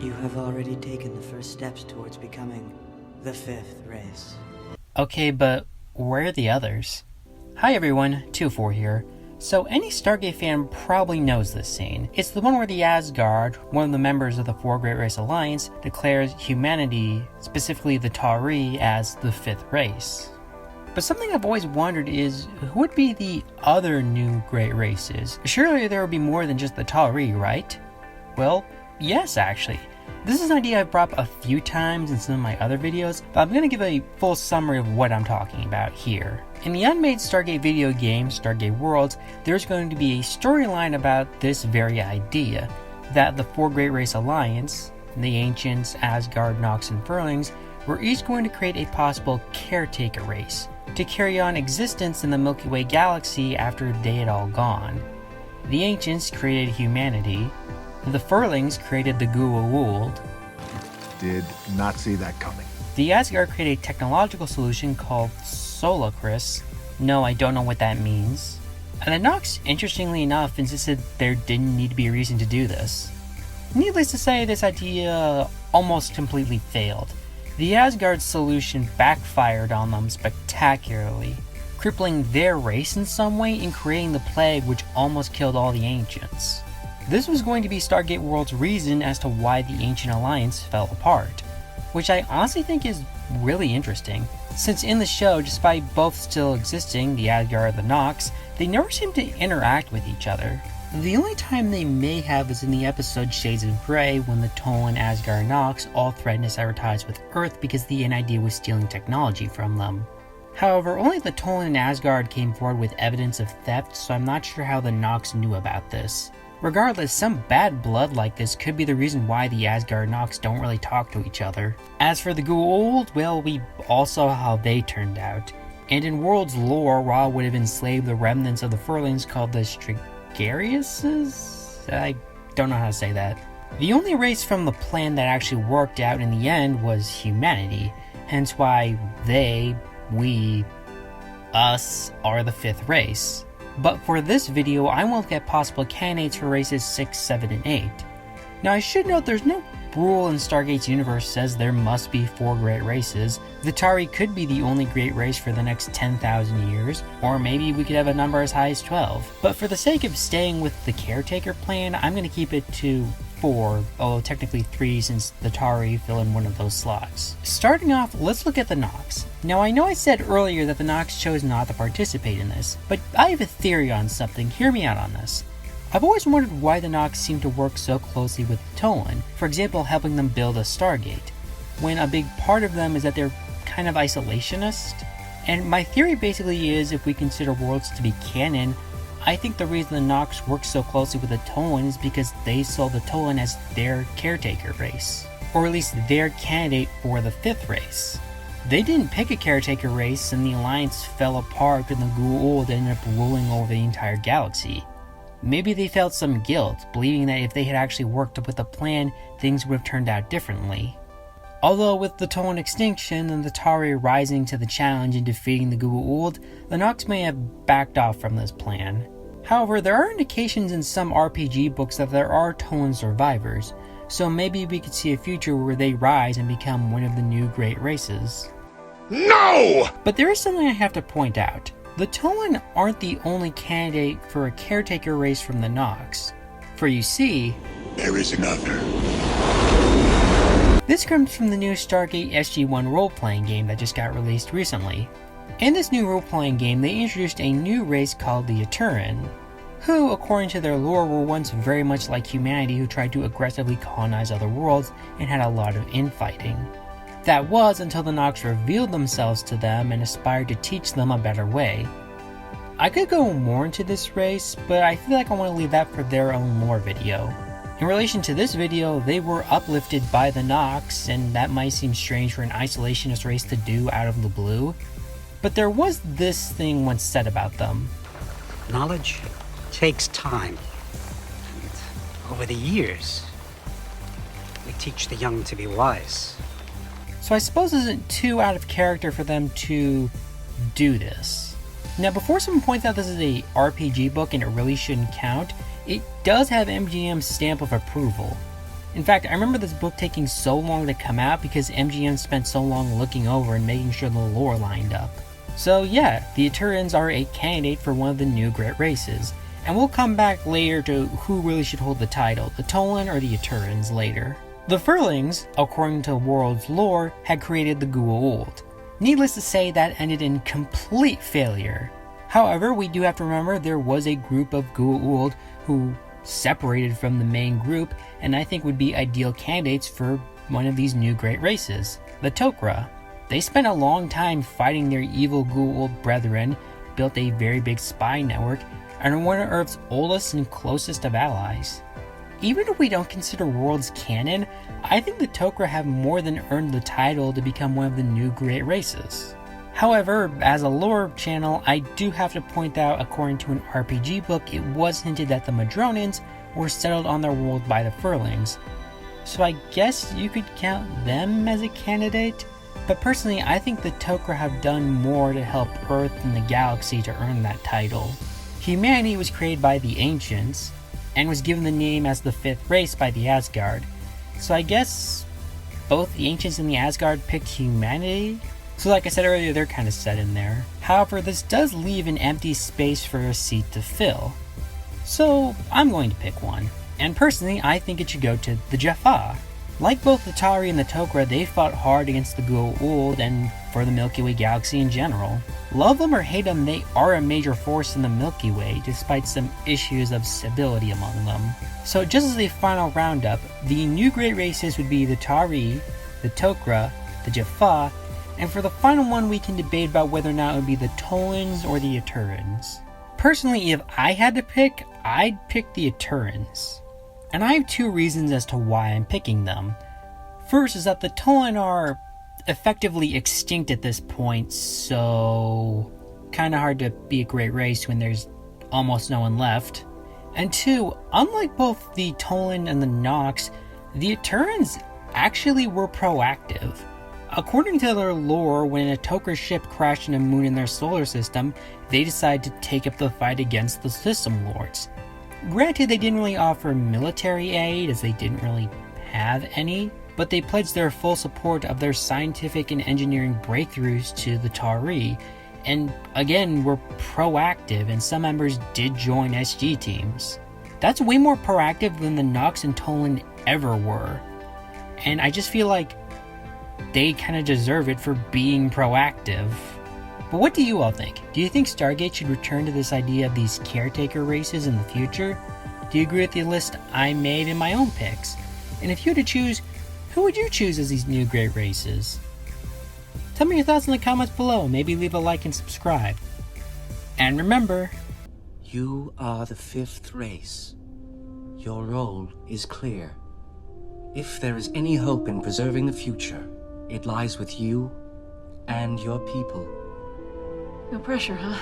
You have already taken the first steps towards becoming the fifth race. Okay, but where are the others? Hi everyone, 24 here. So any Stargate fan probably knows this scene. It's the one where the Asgard, one of the members of the Four Great Race Alliance, declares humanity, specifically the Tok'ra, as the fifth race. But something I've always wondered is, who would be the other new great races? Surely there would be more than just the Tok'ra, right? Well, yes actually. This is an idea I've brought up a few times in some of my other videos, but I'm going to give a full summary of what I'm talking about here. In the unmade Stargate video game, Stargate Worlds, there's going to be a storyline about this very idea, that the Four Great Race Alliance, the Ancients, Asgard, Nox, and Furlings, were each going to create a possible caretaker race, to carry on existence in the Milky Way galaxy after they had all gone. The Ancients created humanity, the Furlings created the Goa'uld. Did not see that coming. The Asgard created a technological solution called Solacris. No, I don't know what that means. And the Nox, interestingly enough, insisted there didn't need to be a reason to do this. Needless to say, this idea almost completely failed. The Asgard solution backfired on them spectacularly, crippling their race in some way and creating the plague which almost killed all the Ancients. This was going to be Stargate World's reason as to why the Ancient Alliance fell apart, which I honestly think is really interesting, since in the show, despite both still existing, the Asgard and the Nox, they never seem to interact with each other. The only time they may have is in the episode Shades of Grey, when the Tolan, Asgard, and Nox all threatened to sever ties with Earth because the NID was stealing technology from them. However, only the Tolan and Asgard came forward with evidence of theft, so I'm not sure how the Nox knew about this. Regardless, some bad blood like this could be the reason why the Asgard and Nox don't really talk to each other. As for the Goa'uld, well, we all saw how they turned out. And in World's lore, Ra would have enslaved the remnants of the Furlings called the Strigariuses? I don't know how to say that. The only race from the plan that actually worked out in the end was humanity, hence why they, we, us, are the fifth race. But for this video, I will look at possible candidates for races 6, 7, and 8. Now I should note there's no rule in Stargate's universe says there must be 4 great races. The Tari could be the only great race for the next 10,000 years, or maybe we could have a number as high as 12. But for the sake of staying with the caretaker plan, I'm going to keep it to 4, although technically 3 since the Tari fill in one of those slots. Starting off, let's look at the Nox. Now I know I said earlier that the Nox chose not to participate in this, but I have a theory on something, hear me out on this. I've always wondered why the Nox seem to work so closely with the Tolan, for example helping them build a Stargate, when a big part of them is that they're kind of isolationist. And my theory basically is, if we consider Worlds to be canon, I think the reason the Nox work so closely with the Tolan is because they saw the Tolan as their caretaker race, or at least their candidate for the fifth race. They didn't pick a caretaker race and the Alliance fell apart and the Goa'uld ended up ruling over the entire galaxy. Maybe they felt some guilt, believing that if they had actually worked up with a plan, things would have turned out differently. Although with the Tolan extinction and the Tari rising to the challenge and defeating the Goa'uld, the Nox may have backed off from this plan. However, there are indications in some RPG books that there are Tolan survivors, so maybe we could see a future where they rise and become one of the new great races. No! But there is something I have to point out. The Tolan aren't the only candidate for a caretaker race from the Nox. For you see, there is another. This comes from the new Stargate SG-1 role-playing game that just got released recently. In this new role-playing game, they introduced a new race called the Aturan, who, according to their lore, were once very much like humanity who tried to aggressively colonize other worlds and had a lot of infighting. That was until the Nox revealed themselves to them and aspired to teach them a better way. I could go more into this race, but I feel like I want to leave that for their own lore video. In relation to this video, they were uplifted by the Nox, and that might seem strange for an isolationist race to do out of the blue, but there was this thing once said about them. Knowledge takes time, and over the years, we teach the young to be wise. So I suppose it isn't too out of character for them to do this. Now before someone points out this is a RPG book and it really shouldn't count, it does have MGM's stamp of approval. In fact, I remember this book taking so long to come out because MGM spent so long looking over and making sure the lore lined up. So yeah, the Eterans are a candidate for one of the new great races, and we'll come back later to who really should hold the title, the Tolan or the Eterans later. The Furlings, according to World's lore, had created the Goa'uld. Needless to say, that ended in complete failure. However, we do have to remember there was a group of Goa'uld who separated from the main group, and I think would be ideal candidates for one of these new great races, the Tok'ra. They spent a long time fighting their evil Goa'uld brethren, built a very big spy network, and are one of Earth's oldest and closest of allies. Even if we don't consider Worlds canon, I think the Tok'ra have more than earned the title to become one of the new great races. However, as a lore channel, I do have to point out, according to an RPG book, it was hinted that the Madronans were settled on their world by the Furlings. So I guess you could count them as a candidate? But personally, I think the Tok'ra have done more to help Earth and the galaxy to earn that title. Humanity was created by the Ancients, and was given the name as the 5th race by the Asgard. So I guess both the Ancients and the Asgard picked humanity? So like I said earlier, they're kind of set in there. However, this does leave an empty space for a seat to fill. So I'm going to pick one. And personally, I think it should go to the Jaffa. Like both the Tari and the Tok'ra, they fought hard against the Goa'uld and for the Milky Way galaxy in general. Love them or hate them, they are a major force in the Milky Way, despite some issues of stability among them. So just as a final roundup, the new great races would be the Tari, the Tok'ra, the Jaffa, and for the final one we can debate about whether or not it would be the Tolans or the Eterans. Personally, if I had to pick, I'd pick the Eterans. And I have two reasons as to why I'm picking them. First is that the Tolan are effectively extinct at this point, so kinda hard to be a great race when there's almost no one left. And two, unlike both the Tolan and the Nox, the Eterans actually were proactive. According to their lore, when a Tok'ra ship crashed in a moon in their solar system, they decided to take up the fight against the System Lords. Granted, they didn't really offer military aid, as they didn't really have any, but they pledged their full support of their scientific and engineering breakthroughs to the Tari, and again were proactive, and some members did join SG teams. That's way more proactive than the Nox and Tolan ever were, and I just feel like they kind of deserve it for being proactive. But what do you all think? Do you think Stargate should return to this idea of these caretaker races in the future? Do you agree with the list I made in my own picks? And if you had to choose, who would you choose as these new great races? Tell me your thoughts in the comments below. Maybe leave a like and subscribe. And remember, You are the 5th race. Your role is clear. If there is any hope in preserving the future, it lies with you and your people. No pressure, huh?